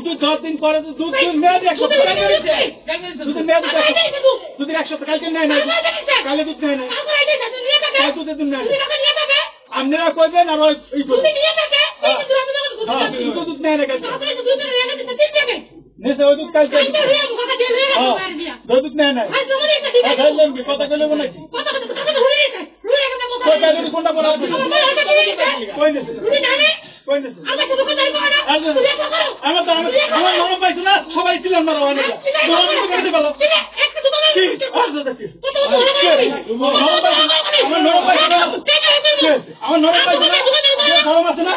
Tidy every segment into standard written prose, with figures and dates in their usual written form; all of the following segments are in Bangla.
দুধ 10 দিন পরে তো দুধ মেয়াদ 1 সপ্তাহ দুধ মেয়াদ 1 সপ্তাহ কালকে নেয় না কালে দুধ নেয় না কাল দুধের দিন নেয় আপনারা কইবেন আর ওই দুধ নেয় না কালকে নেছে ওই দুধ কালকে দুধ নেয় না কথা কইলেব নাকি কোনটা বলা কই নেছে কই নেছে আমার নরম পাইছো না সবাই ছিলেন মারা হয় না নরম করতে পারো আমার নরম পাইছো না আমার নরম পাইছো না নরম আছে না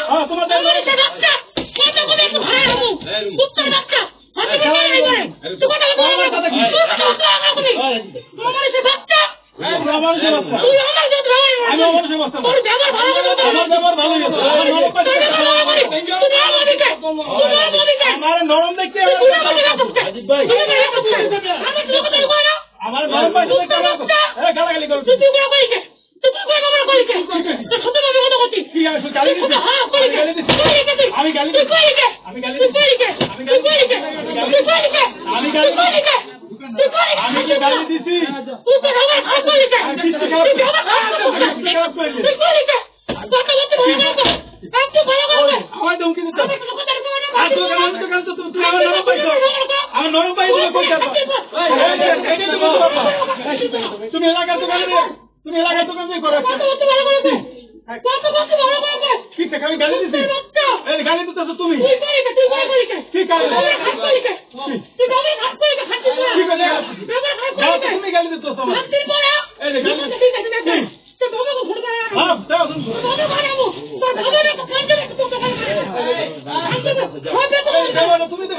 হ্যাঁ তোমাদের নরম দেখতে আমার নরম পাইছো গালাগালি করো আমি গালি আমি গালি দিছি আমার ধমকি দিচ্ছ আমার নরম পাইছো তুমি এলাকার দোকানে করো ঠিক আছে আমি গালি দিচ্ছি গালি দিতেছো তুমি ঠিক আছে তুমি গালি দিতেছো তুমি তো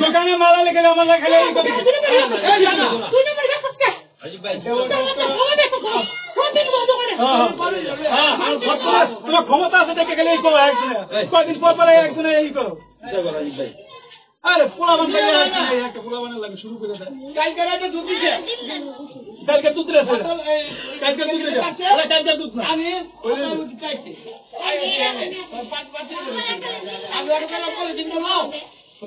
দোকানে মালা লেগে আমার খেলে তোমার ক্ষমতা আছে দেখে গেলে এই করো কয়েকদিন পর পরে একজনে এই করো আরে পোলা বান পোলা বানের লাগে শুরু করে দেয় কালকে দুধ দিছে কালকে দুধ রেছে কালকে দুধ রেছে কালকে দুধ না আমি চাইছি আমি আর কেন বলে দিন নাও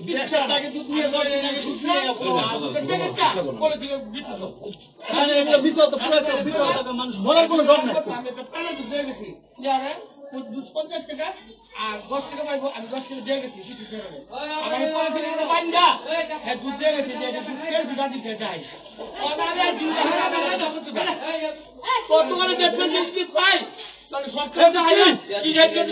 বিশটাকে দুধ নিয়ে যাও এটাকে দুধ নিয়ে বলে দিও বিশটা আরে এটা বিশটা তো পুরো বিশটা মানুষ মরার কোনো ডর নাই আমি তো টানা দুধ দিয়ে গেছি ইয়ারে দুধ 50 টাকা আর 10 টাকা পাইবো আমি 10 টাকা দিয়ে গেছি কিছু করে আমি 5 টাকা বান্দা হ্যাঁ দুধ দিয়ে গেছি যে দুধ কেউ দুধ দিতে চাই ওনারে দুধ হারা বেলা দাও তো কত করে দেখবেন বিস্কিট পাই তাহলে সব খেতে আইলেন কি